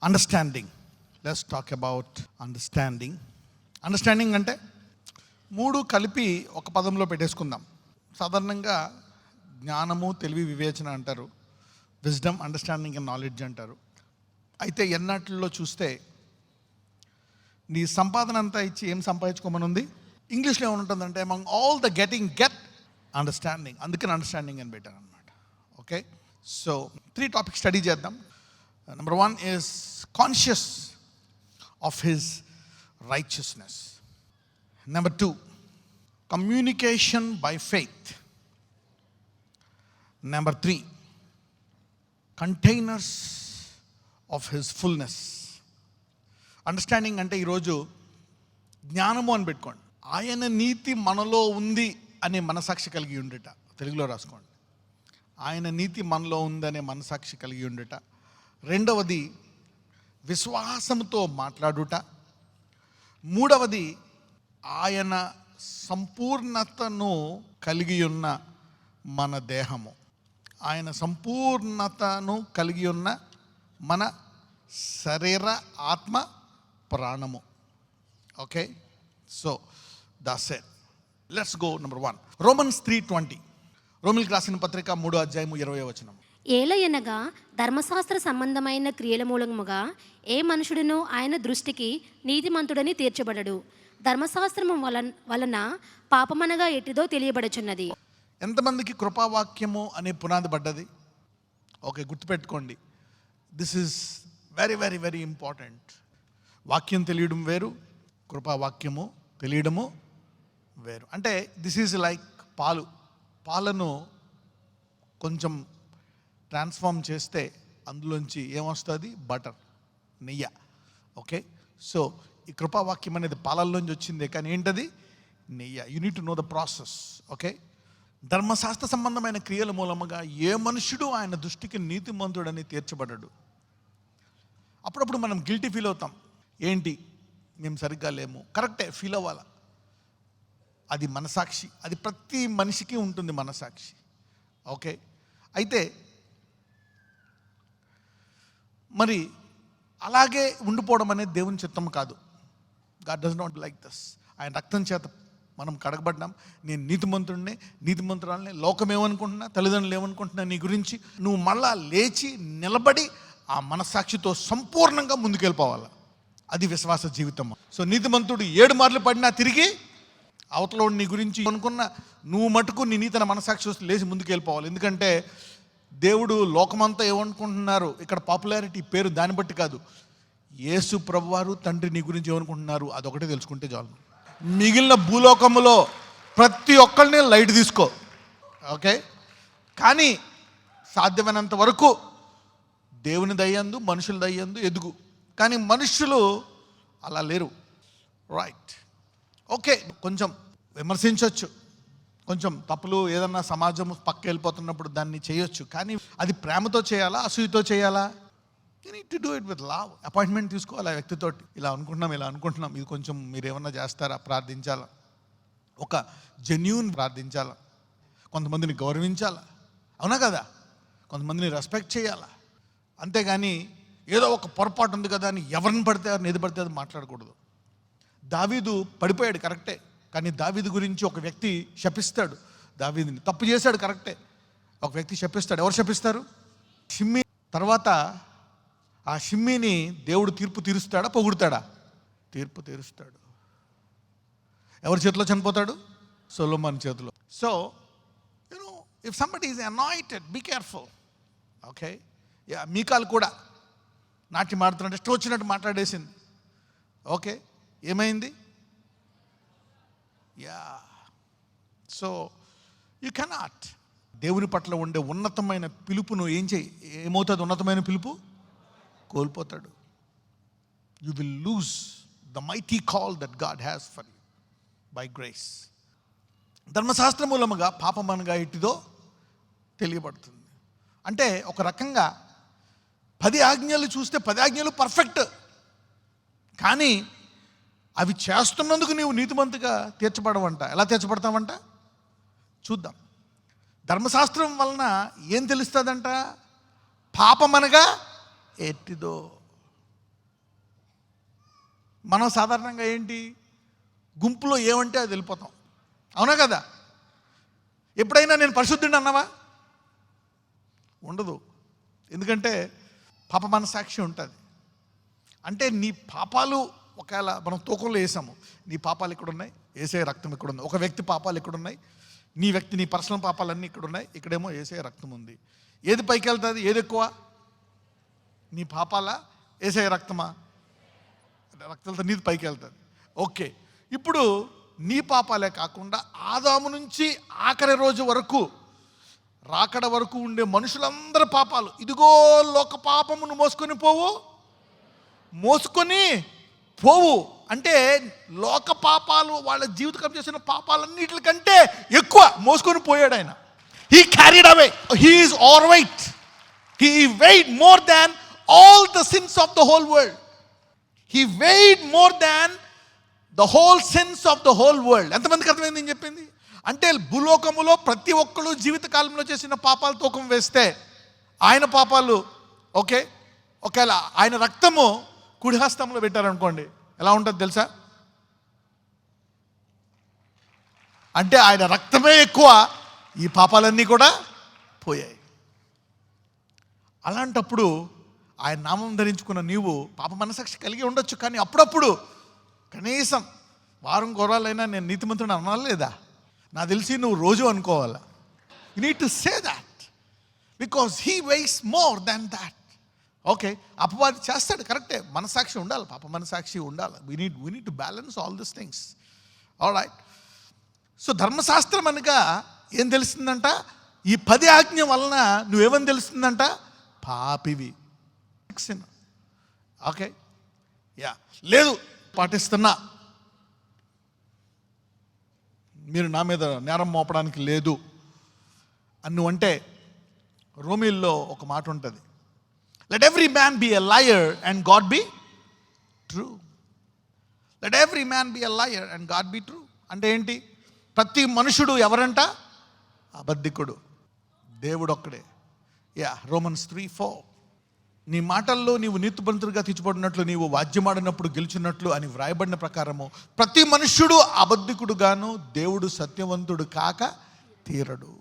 Understanding. Let's talk about understanding. Understanding అంటే మూడు కలిపి ఒక పదంలో పెట్టేసుకుందాం. సాధారణంగా జ్ఞానము, తెలివి, వివేచన అంటారు. విజ్డమ్, అండర్స్టాండింగ్ అండ్ నాలెడ్జ్ అంటారు. అయితే ఎన్నట్లో చూస్తే నీ సంపాదన అంతా ఇచ్చి ఏం సంపాదించుకోమని ఉంది? ఇంగ్లీష్లో ఏముంటుందంటే among all the get understanding. అందుకని అండర్స్టాండింగ్ అని పెట్టాను అనమాట. ఓకే, సో 3 టాపిక్స్ స్టడీ చేద్దాం. Number 1 is conscious of his righteousness. Number 2, communication by faith. Number 3, containers of his fullness. Understanding అంటే ఈరోజు జ్ఞానము అని పెట్టుకోండి. ఆయన నీతి మనలో ఉంది అనే మనసాక్షి కలిగి ఉండుట. తెలుగులో రాసుకోండి, ఆయన నీతి మనలో ఉందనే మనసాక్షి కలిగి ఉండుట. రెండవది విశ్వాసంతో మాట్లాడుట. మూడవది ఆయన సంపూర్ణతను కలిగి ఉన్న మన దేహము, ఆయన సంపూర్ణతను కలిగి ఉన్న మన శరీర, ఆత్మ, ప్రాణము. Okay, so that's it. Let's go. Number 1, Romans 3:20. రోమిల్కి రాసిన పత్రిక 3:20. ఏలయనగా ధర్మశాస్త్ర సంబంధమైన క్రియల మూలముగా ఏ మనుషుడును ఆయన దృష్టికి నీతిమంతుడని తీర్చబడడు. ధర్మశాస్త్రము వలన పాపమనగా ఎట్టిదో తెలియబడుచున్నది. ఎంతమందికి కృపావాక్యము అనే పునాది పడ్డది? ఓకే, గుర్తుపెట్టుకోండి. This is very very very important. వాక్యం తెలియడం వేరు, కృపావాక్యము తెలియడము వేరు. అంటే దిస్ ఈజ్ లైక్ పాలను కొంచెం ట్రాన్స్ఫార్మ్ చేస్తే అందులోంచి ఏమొస్తుంది? బటర్, నెయ్యి. ఓకే, సో ఈ కృపావాక్యం అనేది పాలల్లోంచి వచ్చిందే, కానీ ఏంటది? నెయ్యి. You need to know the process. Okay, ధర్మశాస్త్ర సంబంధమైన క్రియల మూలముగా ఏ మనుషుడు ఆయన దృష్టికి నీతిమంతుడని తీర్చబడడు. అప్పుడప్పుడు మనం గిల్టీ ఫీల్ అవుతాం. ఏంటి, మేము సరిగ్గా లేము. కరెక్టే, ఫీల్ అవ్వాలి. అది మనసాక్షి, అది ప్రతి మనిషికి ఉంటుంది మనసాక్షి. ఓకే, అయితే మరి అలాగే ఉండిపోవడం అనేది దేవుని చిత్తం కాదు. God does not like this. ఆయన రక్తం చేత మనం కడగబడ్డాం. నేను నీతిమంతురాలని. లోకం ఏమనుకుంటున్నా, తల్లిదండ్రులు ఏమనుకుంటున్నా నీ గురించి, నువ్వు మళ్ళా లేచి నిలబడి ఆ మనసాక్షితో సంపూర్ణంగా ముందుకెళ్ళిపోవాలి. అది విశ్వాస జీవితం. సో నీతిమంతుడు 7 మార్లు పడినా తిరిగి అవతల నీ గురించి అనుకున్న నువ్వు మటుకు నీ నీతన మనసాక్షి లేచి ముందుకు వెళ్ళిపోవాలి. ఎందుకంటే దేవుడు లోకమంతా ఏమనుకుంటున్నారు, ఇక్కడ పాపులారిటీ పేరు దాన్ని బట్టి కాదు. యేసు ప్రభువారు తండ్రి నీ గురించి ఏమనుకుంటున్నారు అదొకటే తెలుసుకుంటే చాలు. మిగిలిన భూలోకములో ప్రతి ఒక్కరిని లైట్ తీసుకో. ఓకే, కానీ సాధ్యమైనంత వరకు దేవుని దయ్యందు, మనుషుల దయ్యందు ఎదుగు. కానీ మనుషులు అలా లేరు. రైట్, ఓకే, కొంచెం విమర్శించవచ్చు, కొంచెం తప్పులు ఏదన్నా సమాజం పక్క వెళ్ళిపోతున్నప్పుడు దాన్ని చేయొచ్చు. కానీ అది ప్రేమతో చేయాలా, అసూయతో చేయాలా? You need to do it with love. Appointment తీసుకోవాలి ఆ వ్యక్తితోటి. ఇలా అనుకుంటున్నాం, ఇది కొంచెం మీరు ఏమన్నా చేస్తారా, ప్రార్థించాలా, ఒక జెన్యూన్ ప్రార్థించాలా, కొంతమందిని గౌరవించాలా, అవునా కదా, కొంతమందిని రెస్పెక్ట్ చేయాలా. అంతేగాని ఏదో ఒక పొరపాటు ఉంది కదా అని ఎవరిని పడితే ఎవరిని ఏది పడితే అది మాట్లాడకూడదు. దావీదు పడిపోయాడు, కరెక్టే. కానీ దావీదు గురించి ఒక వ్యక్తి శపిస్తాడు. దావీదుని తప్పు చేశాడు, కరెక్టే. ఒక వ్యక్తి శపిస్తాడు. ఎవరు శపిస్తారు? షిమ్మీ. తర్వాత ఆ షిమ్మీని దేవుడు తీర్పు తీరుస్తాడా, పొగుడుతాడా? తీర్పు తీరుస్తాడు. ఎవరి చేతిలో చనిపోతాడు? సొలొమోను చేతిలో. So you know if somebody is anointed, be careful. Okay, మీకాలు కూడా నాట్యం ఆడుతున్నట్టు ఇష్టం వచ్చినట్టు మాట్లాడేసింది. ఓకే, ఏమైంది? So you cannot. దేవుని పట్ల ఉండే ఉన్నతమైన పిలుపును ఏమవుతుంది? ఉన్నతమైన పిలుపు కోల్పోతాడు. You will lose the mighty call that God has for you by grace. ధర్మశాస్త్ర మూలముగా పాపమనగా ఎట్టిదో తెలియబడుతుంది. అంటే ఒక రకంగా 10 ఆజ్ఞలు చూస్తే 10 ఆజ్ఞలు పర్ఫెక్ట్, కానీ అవి చేస్తున్నందుకు నీవు నీతిమంతుగా తీర్చబడవంట. ఎలా తీర్చబడతావంట చూద్దాం. ధర్మశాస్త్రం వలన ఏం తెలుస్తుందంట? పాపమనగా ఎట్టిదో. మనం సాధారణంగా ఏంటి, గుంపులో ఏమంటే అది వెళ్ళిపోతాం. అవునా కదా? ఎప్పుడైనా నేను పరిశుద్ధుడిని అన్నావా? ఉండదు. ఎందుకంటే పాప మనసాక్షి ఉంటుంది. అంటే నీ పాపాలు ఒకవేళ మనం తూకంలో వేసాము, నీ పాపాలు ఇక్కడ ఉన్నాయి, యేసయ్య రక్తం ఇక్కడ ఉంది. ఒక వ్యక్తి పాపాలు ఇక్కడ ఉన్నాయి, నీ పర్సనల్ పాపాలన్నీ ఇక్కడ ఉన్నాయి, ఇక్కడేమో యేసయ్య రక్తం ఉంది. ఏది పైకి వెళ్తుంది? ఏది ఎక్కువ? నీ పాపాల యేసయ్య రక్తమా? రక్తంతో నీది పైకి వెళ్తుంది. ఓకే, ఇప్పుడు నీ పాపాలే కాకుండా ఆదాము నుంచి ఆఖరి రోజు వరకు, రాకడ వరకు ఉండే మనుషులందరి పాపాలు, ఇదిగో లోక పాపమును మోసుకొని పోవు అంటే లోక పాపాలు, వాళ్ళ జీవితం చేసిన పాపాలన్నిటికంటే ఎక్కువ మోసుకొని పోయాడు ఆయన. He carried away, he is all right, he waived more than all the sins of the whole world. He waived more than the whole since of the whole world. ఎంతమందికి అర్థమైంది నేను చెప్పింది? అంటే భూలోకములో ప్రతి ఒక్కరు జీవితకాలంలో చేసిన పాపాలు తూకం వేస్తే ఆయన పాపాలు ఓకే, ఒకవేళ ఆయన రక్తము కుడిహస్తంలో పెట్టారనుకోండి, ఎలా ఉంటుంది తెలుసా? అంటే ఆయన రక్తమే ఎక్కువ, ఈ పాపాలన్నీ కూడా పోయాయి. అలాంటప్పుడు ఆయన నామం ధరించుకున్న నీవు పాప మనసాక్షి కలిగి ఉండొచ్చు, కానీ అప్పుడప్పుడు కనీసం వారం గొర్రెలైనా నేను నీతిమంతుడు అనాలి లేదా? నాకు తెలిసి నువ్వు రోజు అనుకోవాలా. You need to say that because he weighs more than that. Okay, అపవాది చేస్తాడు, కరెక్టే, మనసాక్షి ఉండాలి, పాప మనసాక్షి ఉండాలి. We need to balance all this things. All right. So ధర్మశాస్త్రం అనగా ఏం తెలుస్తుందంట? ఈ 10 ఆజ్ఞ వలన నువ్వేమని తెలుస్తుందంట? పాపివి. ఓకే, యా, లేదు పాటిస్తున్నా, మీరు నా మీద నేరం మోపడానికి లేదు అని నువ్వంటే, రోమీల్లో ఒక మాట ఉంటుంది, let every man B a liar and God be true. Let every man B a liar and God be true అంటే ఏంటి? ప్రతి మనుషుడు ఎవరంట? అబద్ధికుడు, దేవుడు ఒక్కడే. Yeah, Romans 3:4. నీ మాటల్లో నీవు నీతిమంతుడిగా తీర్చబడినట్లు, నీవు వాద్యమాడినప్పుడు గెలుచున్నట్లు అని వ్రాయబడిన ప్రకారము ప్రతి మనుష్యుడు అబద్ధికుడుగాను, దేవుడు సత్యవంతుడు కాక తీరడు.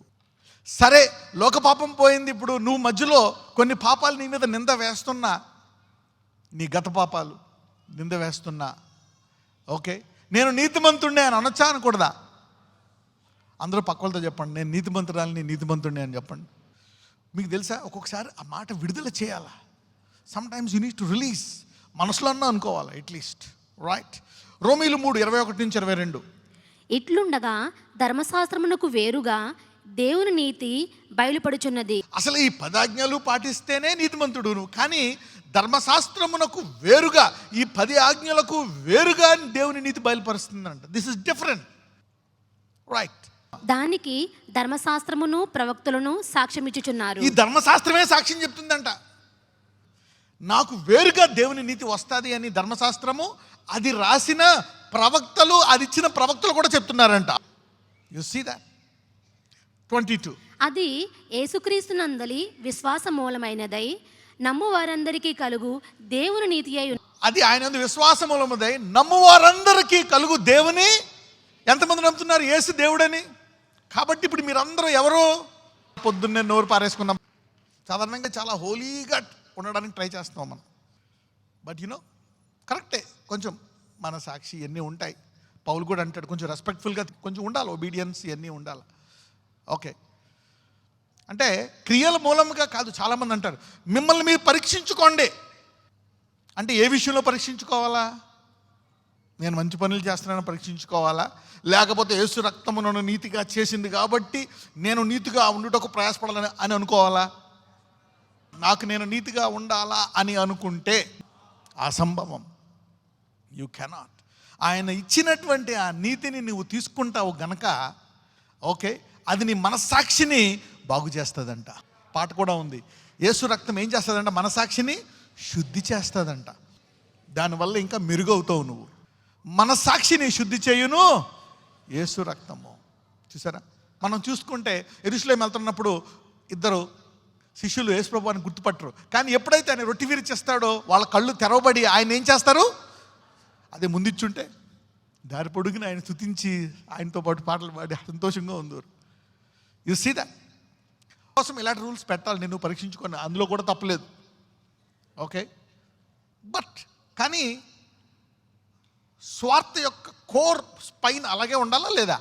సరే, లోక పాపం పోయింది. ఇప్పుడు నువ్వు మధ్యలో కొన్ని పాపాలు నీ మీద నింద వేస్తున్నా, నీ గత పాపాలు నింద వేస్తున్నా, ఓకే, నేను నీతిమంతుడినే అని అనొచ్చా అనకూడదా? అందరూ పక్కలతో చెప్పండి, నేను నీతిమంతుడిని అని చెప్పండి. మీకు తెలుసా, ఒక్కొక్కసారి ఆ మాట విడుదల చేయాలా. Sometimes you need to release. మనసులో అన్నా అనుకోవాలి అట్లీస్ట్. రైట్. రోమీలు 3:21-22. ఇట్లుండగా ధర్మశాస్త్రమునకు వేరుగా దేవుని నీతి బయలుపడుచున్నది. అసలు ఈ 10 ఆజ్ఞలు పాటిస్తేనే నీతిమంతుడు నువ్వు, కానీ ధర్మశాస్త్రమునకు వేరుగా, ఈ 10 ఆజ్ఞలకు వేరుగా దేవుని నీతి బయలుపరుస్తుందంట. This is different. రైట్. దానికి ధర్మశాస్త్రమును ప్రవక్తలను సాక్ష్యమిచ్చుచున్నారు. ఈ ధర్మశాస్త్రమే సాక్ష్యం చెప్తుందంట, నాకు వేరుగా దేవుని నీతి వస్తుంది అని. ధర్మశాస్త్రము, అది రాసిన ప్రవక్తలు, అది ఇచ్చిన ప్రవక్తలు కూడా చెప్తున్నారంట. You see that. 22. అది యేసుక్రీస్తునందలి విశ్వాస మూలమైనదై నమ్ము వారందరికీ కలుగు దేవుని నీతి అయి. అది ఆయన విశ్వాస మూలమైనదై నమ్ము వారందరికీ కలుగు దేవుని. ఎంతమంది నమ్ముతున్నారు యేసు దేవుడని? కాబట్టి ఇప్పుడు మీరందరూ ఎవరు? పొద్దున్నే నోరు పారేసుకున్నాం. సాధారణంగా చాలా హోలీగా ఉండడానికి ట్రై చేస్తున్నాం మనం. బట్ యూనో కరెక్టే, కొంచెం మన సాక్షి ఇవన్నీ ఉంటాయి. పౌలు కూడా అంటాడు, కొంచెం రెస్పెక్ట్ఫుల్గా కొంచెం ఉండాలి, ఒబీడియన్స్ ఇవన్నీ ఉండాలి. ఓకే, అంటే క్రియల మూలంగా కాదు. చాలామంది అంటారు మిమ్మల్ని మీరు పరీక్షించుకోండి అంటే ఏ విషయంలో పరీక్షించుకోవాలా? నేను మంచి పనులు చేస్తున్నానని పరీక్షించుకోవాలా? లేకపోతే యేసు రక్తము నన్ను నీతిగా చేసింది కాబట్టి నేను నీతిగా ఉండుటకు ప్రయాసపడాలని అని అనుకోవాలా? నాకు నేను నీతిగా ఉండాలా అని అనుకుంటే అసంభవం. You cannot. ఆయన ఇచ్చినటువంటి ఆ నీతిని నువ్వు తీసుకుంటావు గనక, ఓకే, అది నీ మనస్సాక్షిని బాగు చేస్తుందంట. పాట కూడా ఉంది, యేసు రక్తం ఏం చేస్తుందంట? మనస్సాక్షిని శుద్ధి చేస్తుందంట. దానివల్ల ఇంకా మెరుగవుతావు నువ్వు. మనస్సాక్షిని శుద్ధి చేయును యేసు రక్తము. చూసారా, మనం చూసుకుంటే యెరూషలేము వెళ్తున్నప్పుడు ఇద్దరు శిష్యులు యేసు ప్రభువుని గుర్తుపట్టరు, కానీ ఎప్పుడైతే ఆయన రొట్టె విరిచేస్తాడో వాళ్ళ కళ్ళు తెరవబడి ఆయన ఏం చేస్తారు? అదే ముందిచ్చుంటే దారి పొడుగుని ఆయన స్తుతించి ఆయనతో పాటు పాటలు పాడి సంతోషంగా ఉందరు. You see that. కోసం ఇలాంటి రూల్స్ పెట్టాలి, నేను పరీక్షించుకొని, అందులో కూడా తప్పలేదు. ఓకే, బట్ కానీ స్వార్థ యొక్క కోర్ పైన అలాగే ఉండాలా లేదా?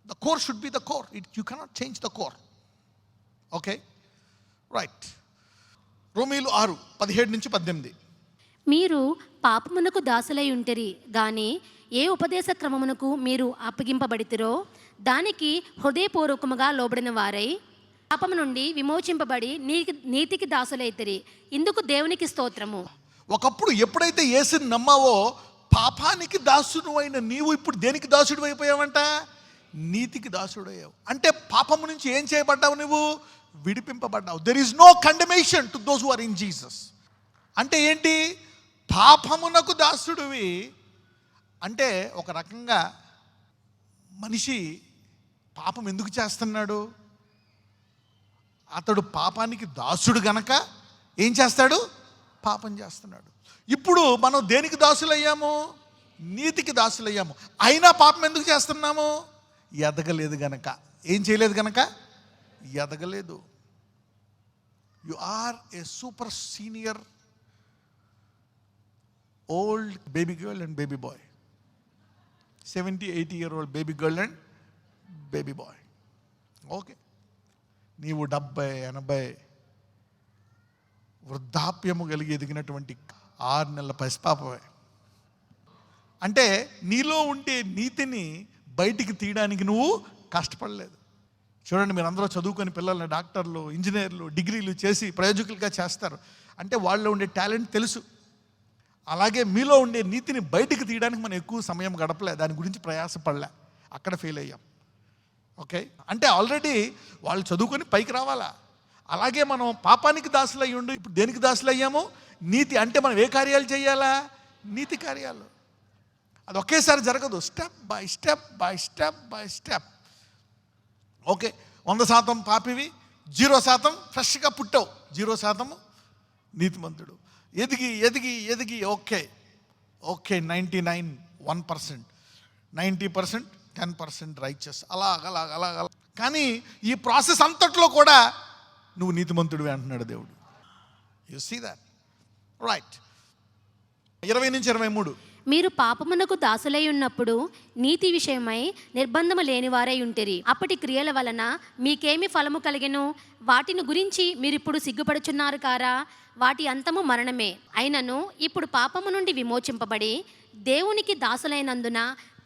The core should be the core. You cannot change the core. Okay, right. రోమీలు 6:17-18. మీరు పాపమునకు దాసులై ఉంటిరి గాని ఏ ఉపదేశ క్రమమునకు మీరు అప్పగింపబడితిరో దానికి హృదయపూర్వకముగా లోబడిన వారై పాపము నుండి విమోచింపబడి నీతికి దాసులైతిరి. ఇందుకు దేవునికి స్తోత్రము. ఒకప్పుడు ఎప్పుడైతే యేసుని నమ్మావో పాపానికి దాసుడు అయిన నీవు ఇప్పుడు దేనికి దాసుడు అయిపోయావంట? నీతికి దాసుడు అయ్యావు. అంటే పాపము నుంచి ఏం చేయబడ్డావు? నువ్వు విడిపింపబడ్డావు. There is no condemnation to those who are in Jesus. అంటే ఏంటి? పాపమునకు దాసుడివి అంటే ఒక రకంగా మనిషి పాపం ఎందుకు చేస్తున్నాడు? అతడు పాపానికి దాసుడు గనక ఏం చేస్తాడు? పాపం చేస్తున్నాడు. ఇప్పుడు మనం దేనికి దాసులయ్యాము? నీతికి దాసులయ్యాము. అయినా పాపం ఎందుకు చేస్తున్నాము? ఎదగలేదు గనక. ఏం చేయలేదు గనక? ఎదగలేదు. You are a super senior old baby girl and baby boy. 70-80-year-old baby girl and baby boy. Okay, నీవు 70-80 వృద్ధాప్యము కలిగి ఎదిగినటువంటి 6 నెలల పసిపాపవే. అంటే నీలో ఉండే నీతిని బయటికి తీయడానికి నువ్వు కష్టపడలేదు. చూడండి, మీరు అందరూ చదువుకొని పిల్లల్ని డాక్టర్లు, ఇంజనీర్లు, డిగ్రీలు చేసి ప్రయోజకులుగా చేస్తారు. అంటే వాళ్ళలో ఉండే టాలెంట్ తెలుసు. అలాగే మీలో ఉండే నీతిని బయటికి తీయడానికి మనం ఎక్కువ సమయం గడపలే, దాని గురించి ప్రయాసపడలే, అక్కడ ఫెయిల్ అయ్యాం. ఓకే, అంటే ఆల్రెడీ వాళ్ళు చదువుకొని పైకి రావాలా. అలాగే మనం పాపానికి దాసులు అయ్యి ఉండి ఇప్పుడు దేనికి దాసులు అయ్యాము? నీతి. అంటే మనం ఏ కార్యాలు చేయాలా? నీతి కార్యాలు. అది ఒకేసారి జరగదు, step by step by step by step. Okay, 100% పాపివి, 0% ఫ్రెష్గా పుట్టావు, 0% నీతిమంతుడు. ఎదిగి ఎదిగి ఎదిగి ఓకే 99 1%, 90% 10% రైచస్, అలాగ. కానీ ఈ ప్రాసెస్ అంతట్లో కూడా నువ్వు నీతిమంతుడివి అంటున్నాడు దేవుడు. You see that, right. 20-23. మీరు పాపమునకు దాసులై ఉన్నప్పుడు నీతి విషయమై నిర్బంధము లేనివారై ఉంటిరి. అప్పటి క్రియల వలన మీకేమి ఫలము కలిగెను? వాటిని గురించి మీరిప్పుడు సిగ్గుపడుచున్నారు కారా? వాటి అంతము మరణమే. అయినను ఇప్పుడు పాపము నుండి విమోచింపబడి దేవునికి దాసులైనందున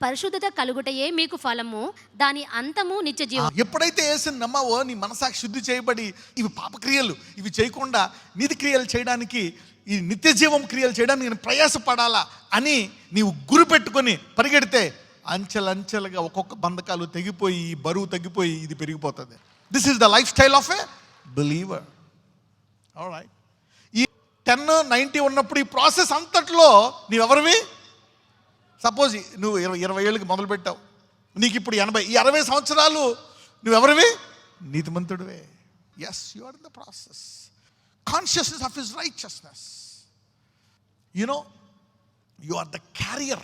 పరిశుద్ధత కలుగుటయే మీకు ఫలము, దాని అంతము నిత్య జీవం. ఎప్పుడైతే యేసుని నమ్మావో నీ మనసాక్షి శుద్ధి చేయబడి ఇవి పాపక్రియలు, ఇవి చేయకుండా నీతి క్రియలు చేయడానికి, ఈ నిత్య జీవం క్రియలు చేయడానికి నేను ప్రయాసపడాలా అని నీవు గురి పెట్టుకొని పరిగెడితే అంచెలంచెలుగా ఒక్కొక్క బంధకాలు తెగిపోయి, బరువు తగ్గిపోయి ఇది పెరిగిపోతుంది. This is the life style of a believer. Alright. ఈ 10-90 ఉన్నప్పుడు ఈ ప్రాసెస్ అంతట్లో నీవెవరివి? సపోజ్ నువ్వు 20 ఏళ్ళకి మొదలు పెట్టావు, నీకు ఇప్పుడు 80, ఈ 60 సంవత్సరాలు నువ్వెవరివి? నీతిమంతుడివే. Yes, you are in the process. Consciousness of his righteousness. You know, you are the carrier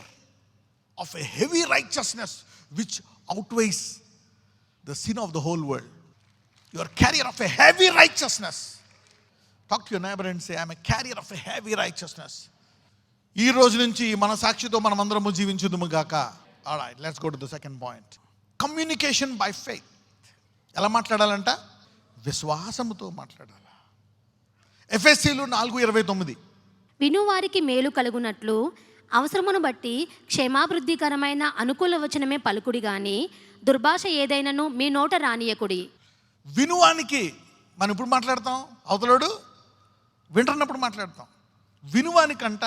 of a heavy righteousness which outweighs the sin of the whole world. You are carrier of a heavy righteousness. Talk to your neighbor and say, I am a carrier of a heavy righteousness. ఈ రోజు నుంచి మన సాక్షితో మనం అందరము జీవించుదుము గాక. All right, let's go to the second point. Communication by faith. ఎలా మాట్లాడాలంట? విశ్వాసముతో మాట్లాడాలి. ఎఫెసీలు 4:29. వినువారికి మేలు కలుగునట్లు అవసరమును బట్టి క్షేమాభివృద్ధికరమైన అనుకూల వచనమే పలుకుడి గాని దుర్భాష ఏదైనను మీ నోట రానియకుడి. వినువానికి మనం ఇప్పుడు మాట్లాడతాం, అవతలోడు వింటున్నప్పుడు మాట్లాడతాం. వినువానికంట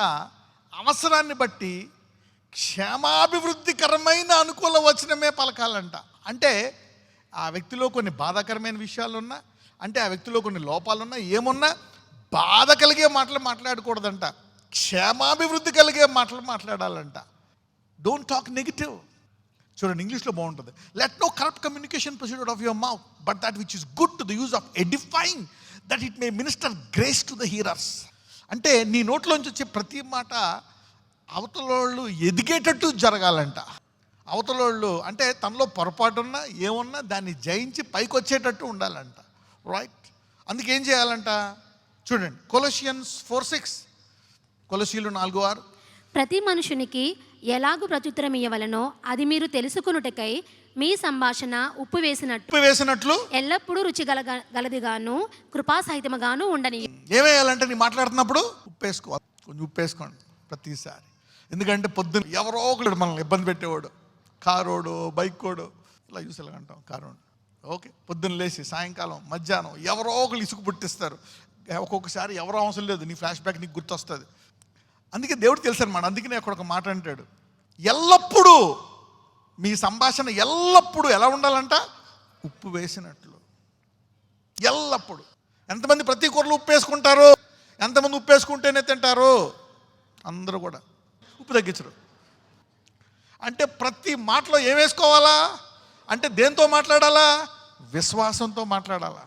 అవసరాన్ని బట్టి క్షేమాభివృద్ధికరమైన అనుకూల వచనమే పలకాలంట. అంటే ఆ వ్యక్తిలో కొన్ని బాధాకరమైన విషయాలు ఉన్నా, అంటే ఆ వ్యక్తిలో కొన్ని లోపాలున్నా, ఏమున్నా బాధ కలిగే మాటలు మాట్లాడకూడదంట, క్షేమాభివృద్ధి కలిగే మాటలు మాట్లాడాలంట. Don't talk negative. చూడండి, ఇంగ్లీష్లో బాగుంటుంది. Let no corrupt communication proceed out of your mouth but that which is good to the use of edifying that it may minister grace to the hearers. అంటే నీ నోట్లోంచి వచ్చే ప్రతి మాట అవతలోళ్ళు ఎదిగేటట్టు జరగాలంట. అవతలోళ్ళు అంటే తనలో పొరపాటున్నా ఏమున్నా దాన్ని జయించి పైకి వచ్చేటట్టు ఉండాలంట. రైట్? అందుకేం చేయాలంట? చూడండి, కొలొసియన్స్ 4:6, కొలొసీయులు 4:6. ప్రతి మనుషునికి ఎలాగు ప్రత్యుత్తరం ఇయ్యవలనో అది మీరు తెలుసుకొనుటకై మీ సంభాషణ ఉప్పు వేసినట్లు ఎల్లప్పుడూ రుచి గలదిగాను కృపాసహితముగాను ఉండని. ఏమేయాలంటే నీ మాట్లాడుతున్నప్పుడు కొంచెం ఉప్పు వేసుకోండి ప్రతిసారి. ఎందుకంటే పొద్దున్న ఎవరో ఒకడు మనల్ని ఇబ్బంది పెట్టేవాడు, కారోడు బైకోడు, ఇలా చూసేలా అంటాం కారోడు. ఓకే, పొద్దున్న లేచి సాయంకాలం మధ్యాహ్నం ఎవరో ఒకళ్ళు ఇసుకు పుట్టిస్తారు. ఒక్కొక్కసారి ఎవరో అవసరం లేదు, నీ ఫ్లాష్ బ్యాక్ నీకు గుర్తొస్తుంది. అందుకే దేవుడు తెలుసు అనమాట. అందుకనే అక్కడ ఒక మాట అంటాడు, ఎల్లప్పుడూ మీ సంభాషణ ఎల్లప్పుడూ ఎలా ఉండాలంట? ఉప్పు వేసినట్లు. ఎల్లప్పుడు. ఎంతమంది ప్రతి కూరలో ఉప్పు వేసుకుంటారు? ఎంతమంది ఉప్పు వేసుకుంటేనే తింటారు? అందరూ కూడా ఉప్పు తగ్గించరు. అంటే ప్రతి మాటలో ఏం వేసుకోవాలా అంటే దేంతో మాట్లాడాలా? విశ్వాసంతో మాట్లాడాలా.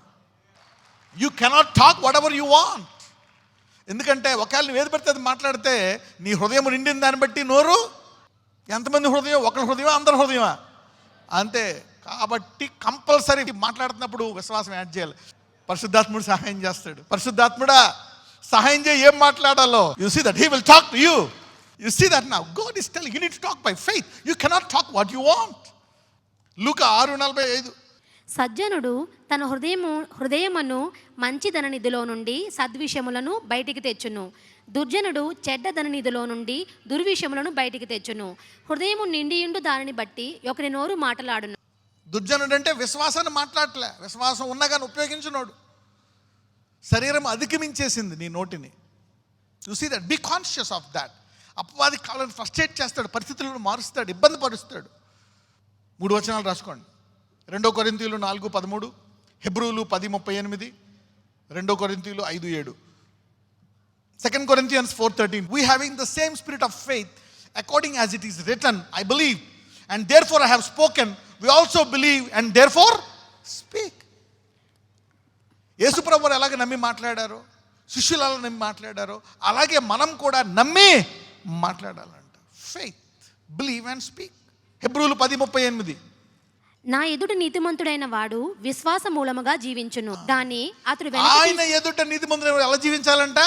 You cannot talk what ever you want. ఎందుకంటే ఒకవేళ నువ్వు ఏది పడితే అది మాట్లాడితే నీ హృదయం నిండిన దాన్ని బట్టి నోరు. ఎంతమంది హృదయం? ఒకరి హృదయమా అందరి హృదయమా? అంతే. కాబట్టి కంపల్సరీ మాట్లాడుతున్నప్పుడు విశ్వాసం యాడ్ చేయాలి. పరిశుద్ధాత్ముడు సహాయం చేస్తాడు. పరిశుద్ధాత్ముడా సహాయం చేయి, ఏం మాట్లాడాలో. You see that he will talk to you. You see that now God is telling you need to talk by faith. You cannot talk what you want. లూకా 6:45. సజ్జనుడు తన హృదయమును మంచి ధననిధిలో నుండి సద్విషయములను బయటికి తెచ్చును, దుర్జనుడు చెడ్డ ధననిధిలో నుండి దుర్విషయములను బయటికి తెచ్చును. హృదయము నిండియుండు దానిని బట్టి ఒకరి నోరు మాటలాడును. దుర్జనుడు అంటే విశ్వాసాన్ని మాట్లాడలే, విశ్వాసం ఉన్నా కానీ ఉపయోగించినోడు. శరీరం అధిగమించేసింది నీ నోటిని. You see that, be conscious of that. అపవాది కాళ్ళని ఫ్రస్ట్రేట్ చేస్తాడు, పరిస్థితులను మారుస్తాడు, ఇబ్బంది పరుస్తాడు. 3 వచనాలు రాసుకోండి. 2 కొరింథీయులు 4:13, హెబ్రూలు 10:38, 2 కొరింథీయులు 5:7, 2 Corinthians 4:13. We having the same spirit of faith, according as it is written, I believe, and therefore I have spoken. We also believe, and therefore speak. యేసుప్రభువు ఎలాగ నమ్మి మాట్లాడారో, శిష్యులు అలా నమ్మి మాట్లాడారో, అలాగే మనం కూడా నమ్మి మాట్లాడాలంట. Faith, believe and speak. హెబ్రూలు 10:38. నా ఎదుట నీతిమంతుడైన వాడు విశ్వాస మూలముగా జీవించును, దాన్ని అతడు ఆయన ఎదుట నీతిమంతుడు ఎలా జీవించాలంట?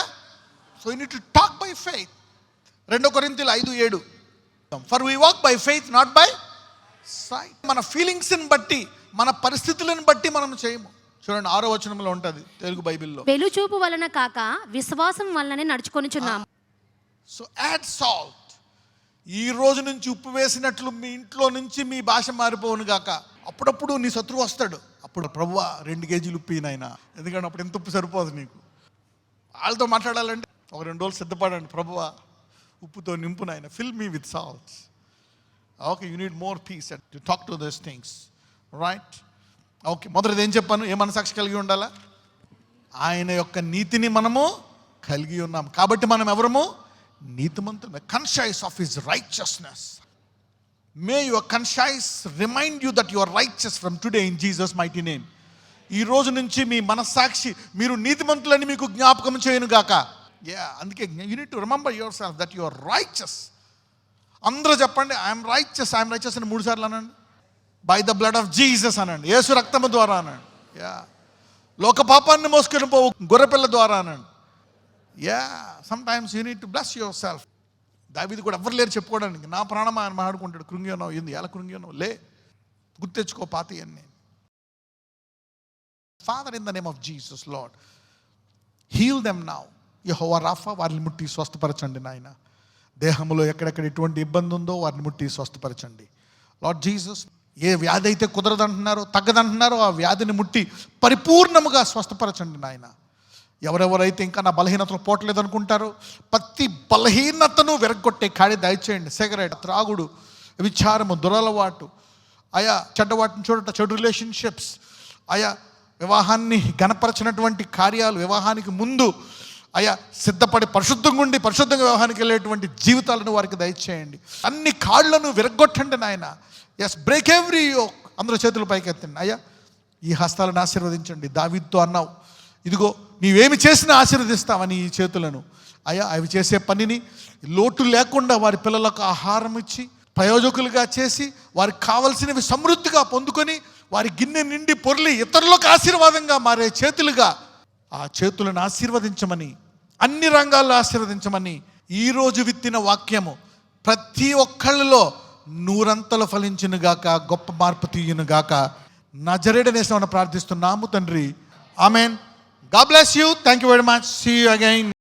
So you need to talk by faith. 2 కొరింథీయులు 5:7. For we walk by faith not by sight. మన ఫీలింగ్స్ని బట్టి, మన పరిస్థితులను బట్టి మనం చేయము. చూడండి 6వ వచనంలో ఉంటుంది తెలుగు బైబిల్లో, వెలుచూపు వలన కాక విశ్వాసం వలననే నడుచుకొనుచున్నాము. So add salt. ఈ రోజు నుంచి ఉప్పు వేసినట్లు మీ ఇంట్లో నుంచి మీ భాష మారిపోవును గాక. అప్పుడప్పుడు నీ శత్రువు వస్తాడు, అప్పుడు ప్రభువా 2 కేజీలు ఉప్పు నాయన, ఎందుకంటే అప్పుడు ఎంత ఉప్పు సరిపోదు నీకు. వాళ్ళతో మాట్లాడాలంటే ఒక 2 రోజులు సిద్ధపడండి. ప్రభువా ఉప్పుతో నింపు నాయన, fill me with salts. Okay, you need more peace to talk to those things. Right? Okay, మొదటిది ఏం చెప్పాను? ఏ మనసాక్షి కలిగి ఉండాలా? ఆయన యొక్క నీతిని మనము కలిగి ఉన్నాం కాబట్టి మనం ఎవరము? నీతిమంతులమే. Conscious of his righteousness. May your conscious remind you that you are righteous from today in Jesus mighty name. ఈ రోజు నుంచి మీ మనస్సాక్షి మీరు నీతిమంతులని మీకు జ్ఞాపకం చేయను గాక. అందుకే you need to remember yourself that you are righteous. అందరూ చెప్పండి, ఐఎమ్ రైచియస్, ఐఎమ్ రైచియస్ అని 3 సార్లు అనండి. By the blood of Jesus అనండి, యేసు రక్తము ద్వారా అనండి. లోక పాపాన్ని మోసుకొని పోవు గొర్రెపిల్ల ద్వారా అనండి. Sometimes you need to bless your self. దావీదు కూడా ఎవరు లేరు చెప్పుకోవడానికి. నా ప్రాణం ఆయన మాట్లాడుకుంటాడు, కృంగి ఉన్నావు, ఏంది ఎలా కృంగి ఉన్నావు, లే గుర్తెచ్చుకో పాతి అన్నీ. Father, in the name of Jesus Lord, heal them now. యెహోవా రాఫా, వారిని ముట్టి స్వస్థపరచండి నాయన. దేహంలో ఎక్కడెక్కడ ఎటువంటి ఇబ్బంది ఉందో వారిని ముట్టి స్వస్థపరచండి లార్డ్ జీసస్. ఏ వ్యాధి అయితే కుదరదంటున్నారో, తగ్గదంటున్నారో ఆ వ్యాధిని ముట్టి పరిపూర్ణముగా స్వస్థపరచండి నాయన. ఎవరెవరైతే ఇంకా నా బలహీనతలు పోవట్లేదు అనుకుంటారో ప్రతి బలహీనతను విరగొట్టే కాడి దయచేయండి. సిగరెట్, త్రాగుడు, విచారము, దురలవాటు, ఆయా చెడ్డవాటిని చూడట, చెడు రిలేషన్షిప్స్, ఆయా వివాహాన్ని గణపరచినటువంటి కార్యాలు, వివాహానికి ముందు ఆయా సిద్ధపడి పరిశుద్ధంగా ఉండి పరిశుద్ధంగా వివాహానికి వెళ్ళేటువంటి జీవితాలను వారికి దయచేయండి. అన్ని కాళ్ళను విరగొట్టండి నాయన. Yes, break every yoke. అందరూ చేతులు పైకెత్తండి. అయ్యా ఈ హస్తాలను ఆశీర్వదించండి. దావీదుతో అన్నావు, ఇదిగో నీవేమి చేసినా ఆశీర్వదిస్తావని ఈ చేతులను అయ్యా అవి చేసే పనిని లోటు లేకుండా వారి పిల్లలకు ఆహారం ఇచ్చి ప్రయోజకులుగా చేసి వారికి కావలసినవి సమృద్ధిగా పొందుకొని వారి గిన్నె నిండి పొర్లి ఇతరులకు ఆశీర్వాదంగా మారే చేతులుగా ఆ చేతులను ఆశీర్వదించమని, అన్ని రంగాల్లో ఆశీర్వదించమని ఈరోజు విత్తిన వాక్యము ప్రతి ఒక్కళ్ళలో నూరంతలు ఫలించునుగాక, గొప్ప మార్పు తీయునుగాక. నజరేయుడనేసి మనం ప్రార్థిస్తున్నాము తండ్రి. Amen. God bless you. Thank you very much. See you again.